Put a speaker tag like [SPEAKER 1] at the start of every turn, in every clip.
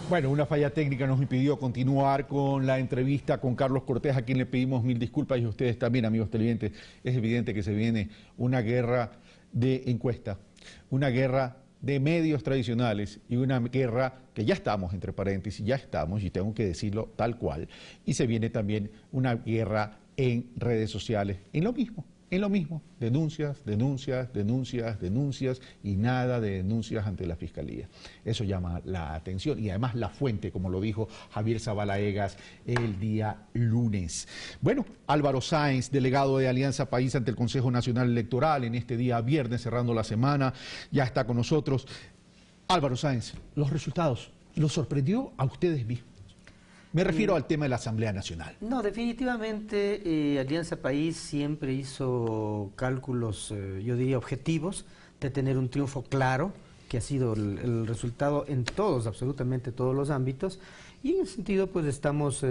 [SPEAKER 1] Bueno, una falla técnica nos impidió continuar con la entrevista con Carlos Cortés, a quien le pedimos mil disculpas, y a ustedes también, amigos televidentes. Es evidente que se viene una guerra de encuesta, una guerra de medios tradicionales y una guerra que ya estamos, entre paréntesis, ya estamos, y tengo que decirlo tal cual, y se viene también una guerra en redes sociales, en lo mismo, denuncias, denuncias, denuncias, denuncias y nada de denuncias ante la Fiscalía. Eso llama la atención y además la fuente, como lo dijo Javier Zavala Egas el día lunes. Bueno, Álvaro Sáenz, delegado de Alianza País ante el Consejo Nacional Electoral, en este día viernes, cerrando la semana, ya está con nosotros. Álvaro Sáenz, los resultados, ¿los sorprendió a ustedes mismos? Me refiero al tema de la Asamblea Nacional.
[SPEAKER 2] No, definitivamente Alianza País siempre hizo cálculos, yo diría, objetivos, de tener un triunfo claro, que ha sido el resultado en todos, absolutamente todos los ámbitos, y en ese sentido pues estamos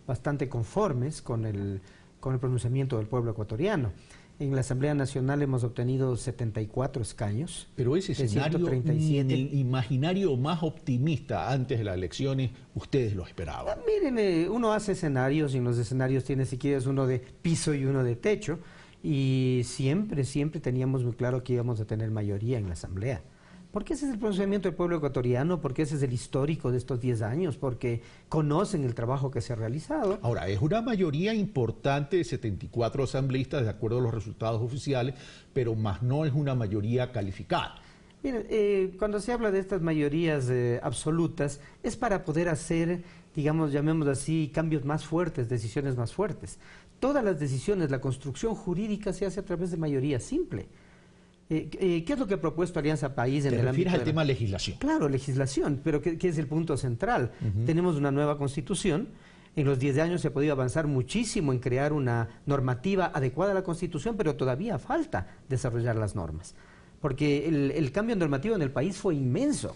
[SPEAKER 2] bastante conformes con el pronunciamiento del pueblo ecuatoriano. En la Asamblea Nacional hemos obtenido 74 escaños.
[SPEAKER 1] Pero ese escenario,
[SPEAKER 2] 137.
[SPEAKER 1] En el imaginario más optimista antes de las elecciones, ustedes lo esperaban.
[SPEAKER 2] Miren, uno hace escenarios y en los escenarios tiene, si quieres, uno de piso y uno de techo. Y siempre teníamos muy claro que íbamos a tener mayoría en la Asamblea. Porque ese es el pronunciamiento del pueblo ecuatoriano, porque ese es el histórico de estos 10 años, porque conocen el trabajo que se ha realizado.
[SPEAKER 1] Ahora, es una mayoría importante de 74 asambleístas, de acuerdo a los resultados oficiales, pero más no es una mayoría calificada.
[SPEAKER 2] Miren, cuando se habla de estas mayorías absolutas, es para poder hacer, digamos, llamémoslo así, cambios más fuertes, decisiones más fuertes. Todas las decisiones, la construcción jurídica se hace a través de mayoría simple. ¿Qué es lo que ha propuesto Alianza País en el ámbito? ¿Te
[SPEAKER 1] refieres al tema legislación?
[SPEAKER 2] Claro, legislación, pero ¿qué es el punto central? Tenemos una nueva Constitución. En los 10 años se ha podido avanzar muchísimo en crear una normativa adecuada a la Constitución, pero todavía falta desarrollar las normas. Porque el cambio normativo en el país fue inmenso.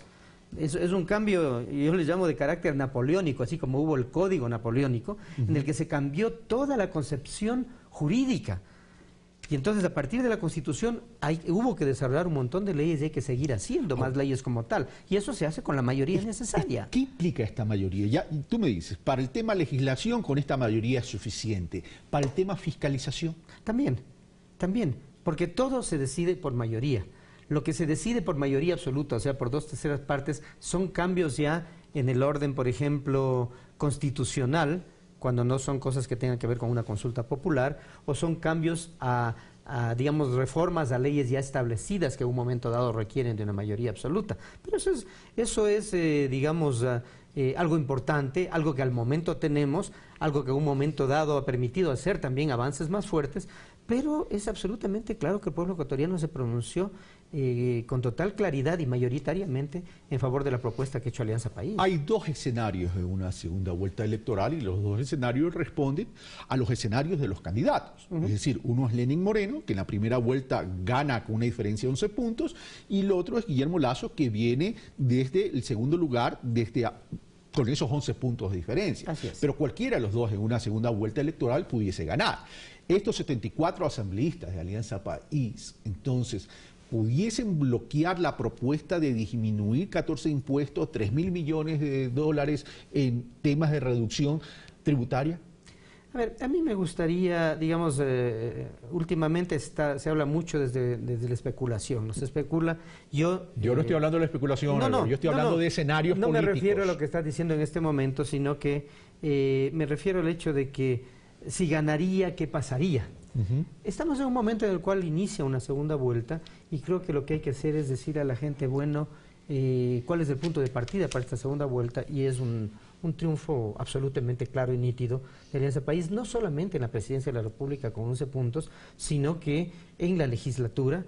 [SPEAKER 2] Es un cambio, yo le llamo de carácter napoleónico, así como hubo el Código Napoleónico, en el que se cambió toda la concepción jurídica. Y entonces, a partir de la Constitución, hubo que desarrollar un montón de leyes y hay que seguir haciendo más leyes como tal. Y eso se hace con la mayoría necesaria.
[SPEAKER 1] ¿Qué implica esta mayoría? Ya, tú me dices, para el tema legislación, con esta mayoría es suficiente. ¿Para el tema fiscalización?
[SPEAKER 2] También, porque todo se decide por mayoría. Lo que se decide por mayoría absoluta, o sea, por 2/3 partes, son cambios ya en el orden, por ejemplo, constitucional, cuando no son cosas que tengan que ver con una consulta popular, o son cambios digamos, reformas a leyes ya establecidas que en un momento dado requieren de una mayoría absoluta. Pero eso es digamos, algo importante, algo que al momento tenemos, algo que en un momento dado ha permitido hacer también avances más fuertes, pero es absolutamente claro que el pueblo ecuatoriano se pronunció con total claridad y mayoritariamente en favor de la propuesta que ha hecho Alianza País.
[SPEAKER 1] Hay dos escenarios en una segunda vuelta electoral y los dos escenarios responden a los escenarios de los candidatos. Es decir, uno es Lenín Moreno, que en la primera vuelta gana con una diferencia de 11 puntos, y el otro es Guillermo Lasso, que viene desde el segundo lugar, con esos 11 puntos de diferencia.
[SPEAKER 2] Así es.
[SPEAKER 1] Pero cualquiera de los dos en una segunda vuelta electoral pudiese ganar. Estos 74 asambleístas de Alianza País, entonces, pudiesen bloquear la propuesta de disminuir 14 impuestos, 3.000 millones de dólares en temas de reducción tributaria.
[SPEAKER 2] A ver, a mí me gustaría, digamos, últimamente se habla mucho desde la especulación, no se especula. Yo no estoy hablando de la especulación,
[SPEAKER 1] yo estoy hablando de escenarios políticos.
[SPEAKER 2] No me refiero a lo que estás diciendo en este momento, sino que me refiero al hecho de que si ganaría, ¿qué pasaría? Estamos en un momento en el cual inicia una segunda vuelta y creo que lo que hay que hacer es decir a la gente, bueno, cuál es el punto de partida para esta segunda vuelta, y es un triunfo absolutamente claro y nítido de Alianza País, no solamente en la presidencia de la República con 11 puntos, sino que en la legislatura,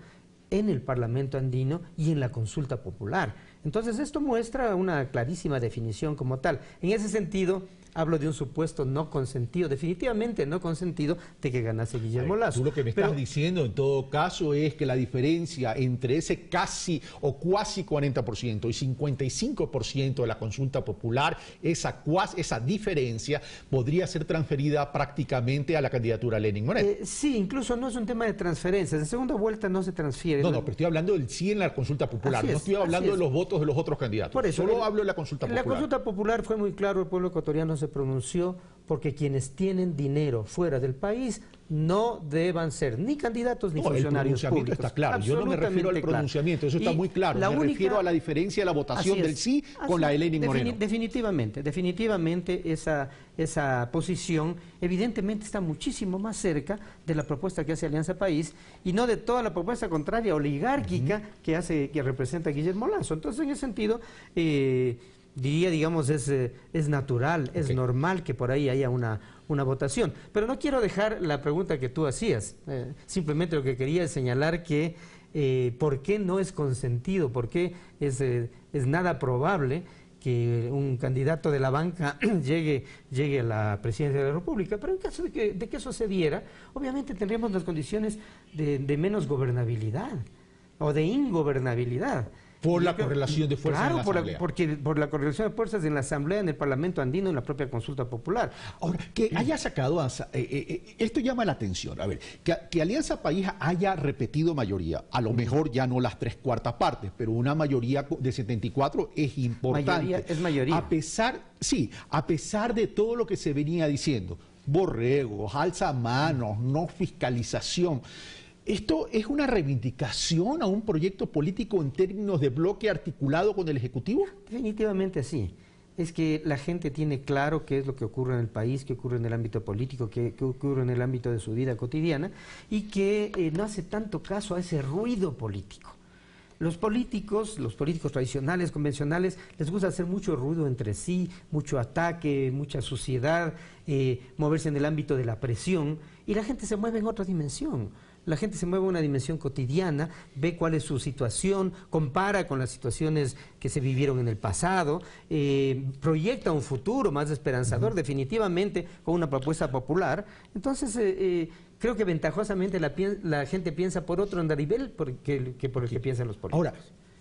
[SPEAKER 2] en el Parlamento andino y en la consulta popular. Entonces esto muestra una clarísima definición como tal. En ese sentido, hablo de un supuesto no consentido, definitivamente no consentido, de que ganase Guillermo Lasso.
[SPEAKER 1] Tú lo que me estás diciendo en todo caso es que la diferencia entre ese casi o cuasi 40% y 55% de la consulta popular, esa diferencia podría ser transferida prácticamente a la candidatura de Lenin Moreno.
[SPEAKER 2] Sí, incluso no es un tema de transferencias. En segunda vuelta no se transfiere.
[SPEAKER 1] No, pero estoy hablando del sí en la consulta popular. No estoy hablando de los votos de los otros candidatos.
[SPEAKER 2] Por eso,
[SPEAKER 1] solo hablo de la consulta popular.
[SPEAKER 2] La consulta popular fue muy claro, el pueblo ecuatoriano se pronunció porque quienes tienen dinero fuera del país no deban ser ni candidatos ni funcionarios
[SPEAKER 1] el pronunciamiento
[SPEAKER 2] públicos.
[SPEAKER 1] Está claro. Yo no me refiero al pronunciamiento, eso está muy claro. Me refiero a la diferencia de la votación del sí con la de Lenin Moreno.
[SPEAKER 2] Definitivamente esa posición evidentemente está muchísimo más cerca de la propuesta que hace Alianza País y no de toda la propuesta contraria oligárquica que representa Guillermo Lasso. Entonces, en ese sentido, diría, digamos, es natural, es normal que por ahí haya una votación. Pero no quiero dejar la pregunta que tú hacías. Simplemente lo que quería es señalar que ¿por qué no es consentido? ¿Por qué es nada probable que un candidato de la banca llegue a la presidencia de la República? Pero en caso de que eso se diera, obviamente tendríamos las condiciones de menos gobernabilidad o de ingobernabilidad.
[SPEAKER 1] Por la correlación de fuerzas en la Asamblea.
[SPEAKER 2] Por la correlación de fuerzas en la Asamblea, en el Parlamento andino, en la propia consulta popular.
[SPEAKER 1] Ahora, que haya sacado, esto llama la atención, a ver, que Alianza País haya repetido mayoría, a lo mejor ya no las 3/4 partes, pero una mayoría de 74 es importante.
[SPEAKER 2] Es mayoría.
[SPEAKER 1] A pesar de todo lo que se venía diciendo, borregos, alzamanos, no fiscalización. ¿Esto es una reivindicación a un proyecto político en términos de bloque articulado con el Ejecutivo?
[SPEAKER 2] Definitivamente sí. Es que la gente tiene claro qué es lo que ocurre en el país, qué ocurre en el ámbito político, qué ocurre en el ámbito de su vida cotidiana y que no hace tanto caso a ese ruido político. Los políticos tradicionales, convencionales, les gusta hacer mucho ruido entre sí, mucho ataque, mucha suciedad, moverse en el ámbito de la presión, y la gente se mueve en otra dimensión. La gente se mueve en una dimensión cotidiana, ve cuál es su situación, compara con las situaciones que se vivieron en el pasado, proyecta un futuro más esperanzador, definitivamente, con una propuesta popular. Entonces, creo que ventajosamente la gente piensa por otro andarivel que por el que piensan los políticos.
[SPEAKER 1] Ahora,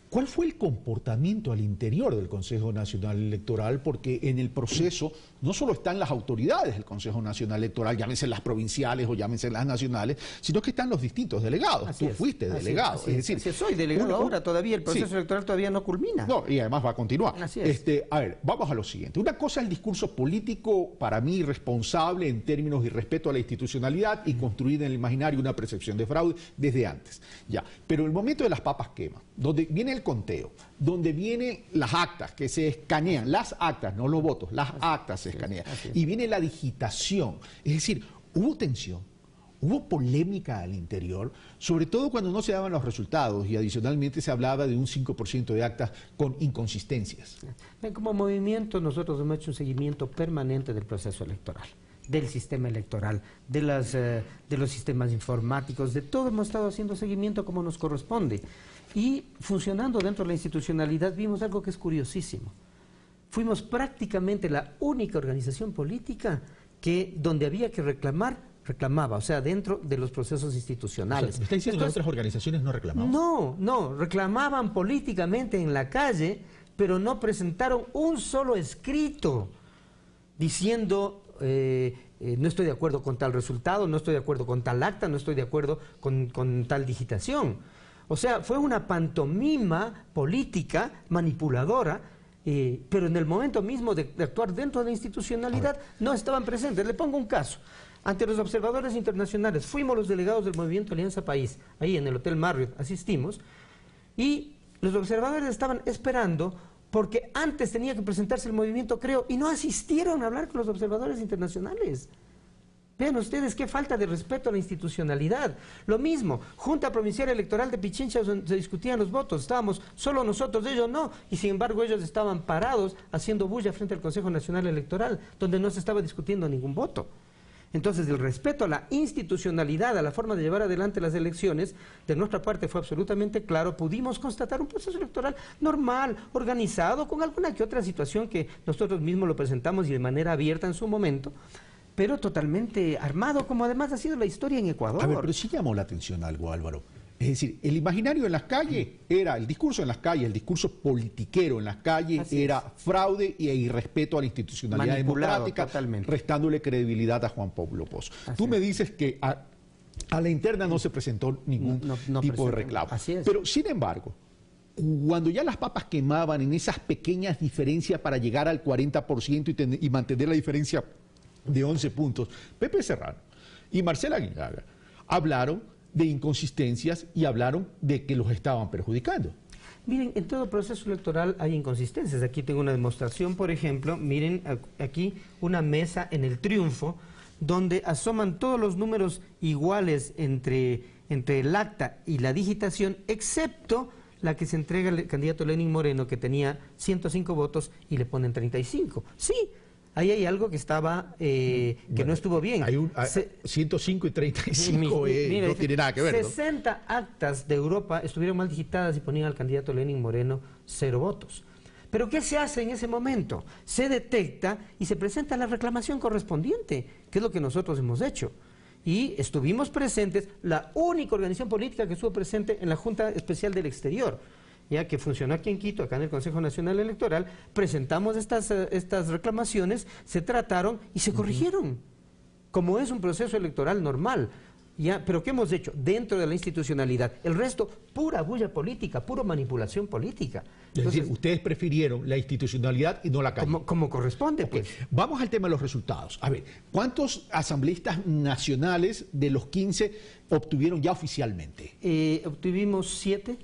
[SPEAKER 1] ¿cuál fue el comportamiento al interior del Consejo Nacional Electoral? Porque en el proceso no solo están las autoridades del Consejo Nacional Electoral, llámense las provinciales o llámense las nacionales, sino que están los distintos delegados. Tú fuiste delegado. Es decir,
[SPEAKER 2] soy delegado ahora, todavía el proceso electoral todavía no culmina.
[SPEAKER 1] No, y además va a continuar.
[SPEAKER 2] Así es.
[SPEAKER 1] A ver, vamos a lo siguiente. Una cosa es el discurso político, para mí, irresponsable en términos de respeto a la institucionalidad y construir en el imaginario una percepción de fraude desde antes. Ya. Pero el momento de las papas quema, donde viene el conteo, donde vienen las actas que se escanean, las actas, no los votos, las actas se escanean, y viene la digitación. Es decir, hubo tensión, hubo polémica al interior, sobre todo cuando no se daban los resultados y adicionalmente se hablaba de un 5% de actas con inconsistencias.
[SPEAKER 2] Como movimiento nosotros hemos hecho un seguimiento permanente del proceso electoral, del sistema electoral, de los sistemas informáticos, de todo hemos estado haciendo seguimiento como nos corresponde. Y funcionando dentro de la institucionalidad vimos algo que es curiosísimo. Fuimos prácticamente la única organización política que donde había que reclamaba, o sea, dentro de los procesos institucionales.
[SPEAKER 1] O sea, ¿me está diciendo que otras organizaciones no reclamaban?
[SPEAKER 2] No, reclamaban políticamente en la calle, pero no presentaron un solo escrito diciendo no estoy de acuerdo con tal resultado, no estoy de acuerdo con tal acta, no estoy de acuerdo con tal digitación. O sea, fue una pantomima política manipuladora, pero en el momento mismo de actuar dentro de la institucionalidad no estaban presentes. Le pongo un caso. Ante los observadores internacionales, fuimos los delegados del Movimiento Alianza País, ahí en el Hotel Marriott asistimos, y los observadores estaban esperando porque antes tenía que presentarse el movimiento, creo, y no asistieron a hablar con los observadores internacionales. Vean ustedes qué falta de respeto a la institucionalidad. Lo mismo, Junta Provincial Electoral de Pichincha, donde se discutían los votos, estábamos solo nosotros, ellos no, y sin embargo ellos estaban parados haciendo bulla frente al Consejo Nacional Electoral, donde no se estaba discutiendo ningún voto. Entonces, el respeto a la institucionalidad, a la forma de llevar adelante las elecciones, de nuestra parte fue absolutamente claro. Pudimos constatar un proceso electoral normal, organizado, con alguna que otra situación que nosotros mismos lo presentamos y de manera abierta en su momento, pero totalmente armado, como además ha sido la historia en Ecuador.
[SPEAKER 1] A ver, pero sí llamó la atención algo, Álvaro. Es decir, el imaginario en las calles era, el discurso en las calles, el discurso politiquero en las calles era fraude e irrespeto a la institucionalidad democrática,
[SPEAKER 2] totalmente,
[SPEAKER 1] restándole credibilidad a Juan Pablo Pozo. Tú me dices que a la interna no se presentó ningún tipo de reclamo.
[SPEAKER 2] Así es.
[SPEAKER 1] Pero, sin embargo, cuando ya las papas quemaban en esas pequeñas diferencias para llegar al 40% y mantener la diferencia de 11 puntos, Pepe Serrano y Marcela Guinaga hablaron de inconsistencias y hablaron de que los estaban perjudicando.
[SPEAKER 2] Miren, en todo proceso electoral hay inconsistencias. Aquí tengo una demostración, por ejemplo, miren aquí una mesa en el Triunfo, donde asoman todos los números iguales entre el acta y la digitación, excepto la que se entrega al candidato Lenín Moreno, que tenía 105 votos y le ponen 35. Sí, ahí hay algo que estaba, que no estuvo bien.
[SPEAKER 1] Hay 105 y 35, no tiene nada que ver,
[SPEAKER 2] 60 actas de Europa estuvieron mal digitadas y ponían al candidato Lenín Moreno 0 votos. ¿Pero qué se hace en ese momento? Se detecta y se presenta la reclamación correspondiente, que es lo que nosotros hemos hecho. Y estuvimos presentes, la única organización política que estuvo presente en la Junta Especial del Exterior, ya que funcionó aquí en Quito, acá en el Consejo Nacional Electoral, presentamos estas reclamaciones, se trataron y se corrigieron, como es un proceso electoral normal. Ya, pero ¿qué hemos hecho? Dentro de la institucionalidad. El resto, pura bulla política, pura manipulación política.
[SPEAKER 1] Entonces, es decir, ustedes prefirieron la institucionalidad y no la calle.
[SPEAKER 2] Como corresponde, pues.
[SPEAKER 1] Vamos al tema de los resultados. A ver, ¿cuántos asambleístas nacionales de los 15 obtuvieron ya oficialmente?
[SPEAKER 2] Obtuvimos 7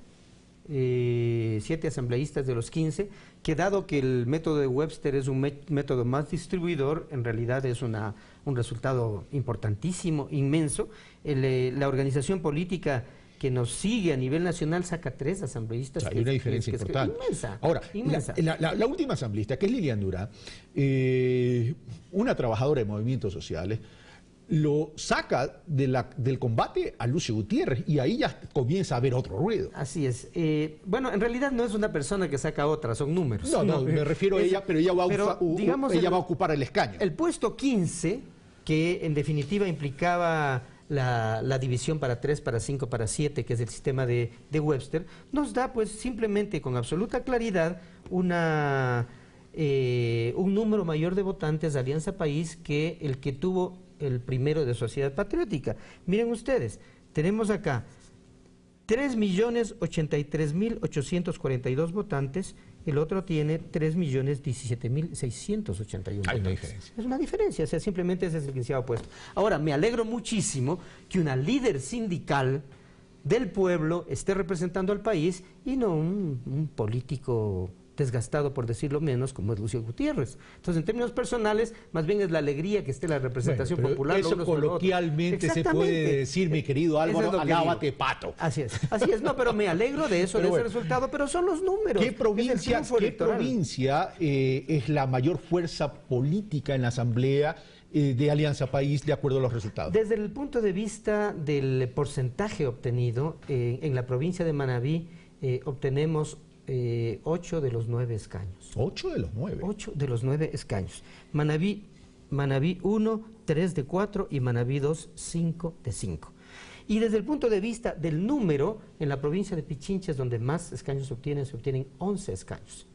[SPEAKER 2] asambleístas de los 15, que dado que el método de Webster es un método más distribuidor, en realidad es un resultado importantísimo, inmenso. La organización política que nos sigue a nivel nacional saca 3 asambleístas.
[SPEAKER 1] O sea, hay una diferencia importante.
[SPEAKER 2] Inmensa.
[SPEAKER 1] Ahora,
[SPEAKER 2] inmensa.
[SPEAKER 1] La última asambleísta, que es Lilian Durán, una trabajadora de movimientos sociales, lo saca del combate a Lucio Gutiérrez y ahí ya comienza a haber otro ruido.
[SPEAKER 2] Así es. Bueno, en realidad no es una persona que saca otra, son números.
[SPEAKER 1] No, me refiero a ella, pero ella va a ocupar el escaño.
[SPEAKER 2] El puesto 15, que en definitiva implicaba la división para 3, para 5, para 7, que es el sistema de Webster, nos da pues simplemente con absoluta claridad un número mayor de votantes de Alianza País que el que tuvo el primero de Sociedad Patriótica. Miren ustedes, tenemos acá 3.083.842 votantes, el otro tiene 3.017.681
[SPEAKER 1] Hay una
[SPEAKER 2] votantes.
[SPEAKER 1] diferencia.
[SPEAKER 2] Es una diferencia, o sea, simplemente ese es el que se ha opuesto. Ahora, me alegro muchísimo que una líder sindical del pueblo esté representando al país y no un político desgastado, por decirlo menos, como es Lucio Gutiérrez. Entonces, en términos personales, más bien es la alegría que esté la representación popular.
[SPEAKER 1] Eso coloquialmente se puede decir, mi querido Álvaro, alábate pato.
[SPEAKER 2] Así es, no, pero me alegro de eso, ese resultado, pero son los números.
[SPEAKER 1] ¿Qué provincia es la mayor fuerza política en la Asamblea de Alianza País de acuerdo a los resultados?
[SPEAKER 2] Desde el punto de vista del porcentaje obtenido, en la provincia de Manabí obtenemos 8 de los 9 escaños.
[SPEAKER 1] 8 de los 9.
[SPEAKER 2] 8 de los 9 escaños. Manabí 1, 3 de 4 y Manabí 2, 5 de 5. Y desde el punto de vista del número, en la provincia de Pichincha es donde más escaños se obtienen 11 escaños.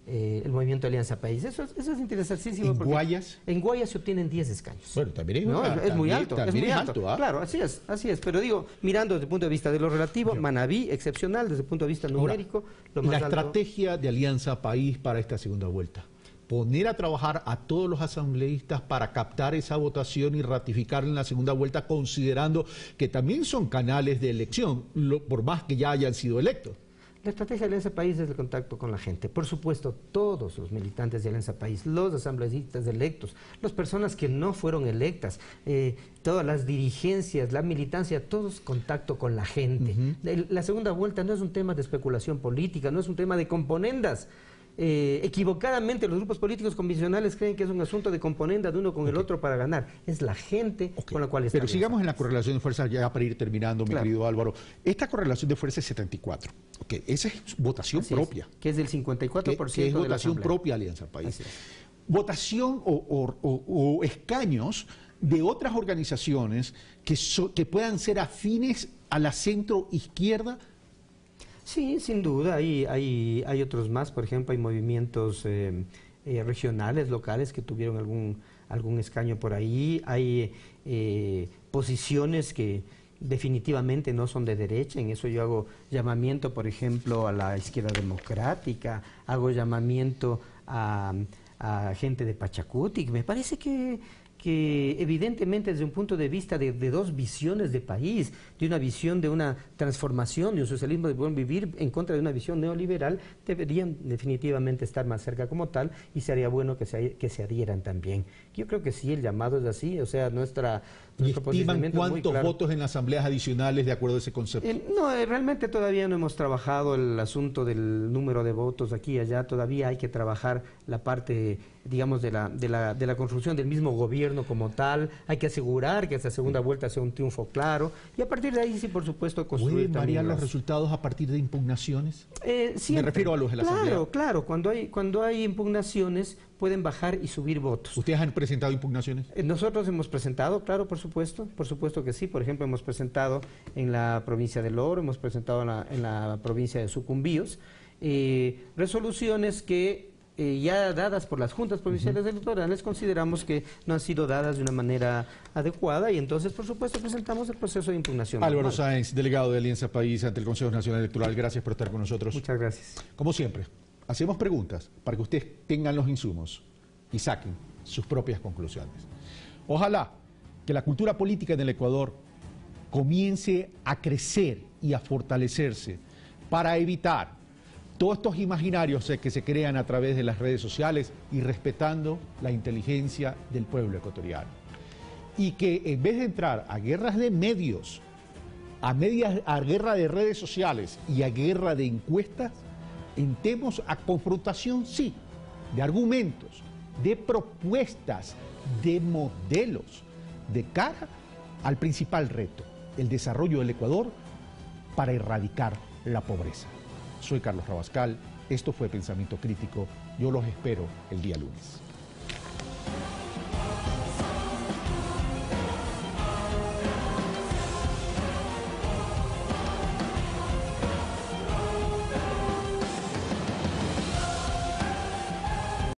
[SPEAKER 2] El movimiento Alianza País. Eso es interesantísimo.
[SPEAKER 1] ¿En Guayas?
[SPEAKER 2] En Guayas se obtienen 10 escaños.
[SPEAKER 1] Bueno, también
[SPEAKER 2] es muy alto.
[SPEAKER 1] También es alto.
[SPEAKER 2] Claro, así es. Pero digo, mirando desde el punto de vista de lo relativo, Manabí, excepcional, desde el punto de vista numérico, lo más
[SPEAKER 1] la
[SPEAKER 2] alto.
[SPEAKER 1] Estrategia de Alianza País para esta segunda vuelta. Poner a trabajar a todos los asambleístas para captar esa votación y ratificarla en la segunda vuelta, considerando que también son canales de elección, por más que ya hayan sido electos.
[SPEAKER 2] La estrategia de Alianza País es el contacto con la gente. Por supuesto, todos los militantes de Alianza País, los asambleístas electos, las personas que no fueron electas, todas las dirigencias, la militancia, todos contacto con la gente. La segunda vuelta no es un tema de especulación política, no es un tema de componendas. equivocadamente los grupos políticos convencionales creen que es un asunto de componenda de uno con el otro para ganar. Es la gente con la cual está.
[SPEAKER 1] Pero sigamos en la correlación de fuerzas ya para ir terminando, mi querido Álvaro. Esta correlación de fuerzas es 74. Esa es votación propia.
[SPEAKER 2] Que es del 54%
[SPEAKER 1] que es
[SPEAKER 2] de
[SPEAKER 1] votación propia Alianza País. Votación o escaños de otras organizaciones que puedan ser afines a la centro izquierda.
[SPEAKER 2] Sí, sin duda, hay otros más, por ejemplo, hay movimientos regionales, locales que tuvieron algún escaño por ahí, hay posiciones que definitivamente no son de derecha, en eso yo hago llamamiento, por ejemplo, a la izquierda democrática, hago llamamiento a gente de Pachacutic, me parece que evidentemente desde un punto de vista de dos visiones de país, de una visión de una transformación, de un socialismo de buen vivir en contra de una visión neoliberal, deberían definitivamente estar más cerca como tal y sería bueno que se adhieran también. Yo creo que sí, el llamado es así, o sea, nuestro
[SPEAKER 1] posicionamiento es muy claro. ¿Cuántos votos en las asambleas adicionales de acuerdo a ese concepto?
[SPEAKER 2] Realmente todavía no hemos trabajado el asunto del número de votos aquí y allá, todavía hay que trabajar la parte, digamos, de la construcción del mismo gobierno como tal, hay que asegurar que esta segunda vuelta sea un triunfo claro y a partir de ahí sí, por supuesto, construir.
[SPEAKER 1] ¿Pueden variar los resultados a partir de impugnaciones?
[SPEAKER 2] Me
[SPEAKER 1] refiero a los de la Asamblea.
[SPEAKER 2] Claro, cuando hay impugnaciones pueden bajar y subir votos.
[SPEAKER 1] ¿Ustedes han presentado impugnaciones?
[SPEAKER 2] Nosotros hemos presentado, claro, por supuesto que sí. Por ejemplo, hemos presentado en la provincia del Oro, hemos presentado en la provincia de Sucumbíos, resoluciones que ya dadas por las juntas provinciales electorales consideramos que no han sido dadas de una manera adecuada y entonces, por supuesto, presentamos el proceso de impugnación.
[SPEAKER 1] Álvaro Sáenz, delegado de Alianza País ante el Consejo Nacional Electoral, gracias por estar con nosotros.
[SPEAKER 2] Muchas gracias.
[SPEAKER 1] Como siempre, hacemos preguntas para que ustedes tengan los insumos y saquen sus propias conclusiones. Ojalá que la cultura política en el Ecuador comience a crecer y a fortalecerse para evitar todos estos imaginarios que se crean a través de las redes sociales y respetando la inteligencia del pueblo ecuatoriano. Y que en vez de entrar a guerras de medios, a guerra de redes sociales y a guerra de encuestas, entremos a confrontación, sí, de argumentos, de propuestas, de modelos, de cara al principal reto, el desarrollo del Ecuador para erradicar la pobreza. Soy Carlos Rabascal, esto fue Pensamiento Crítico, yo los espero el día lunes.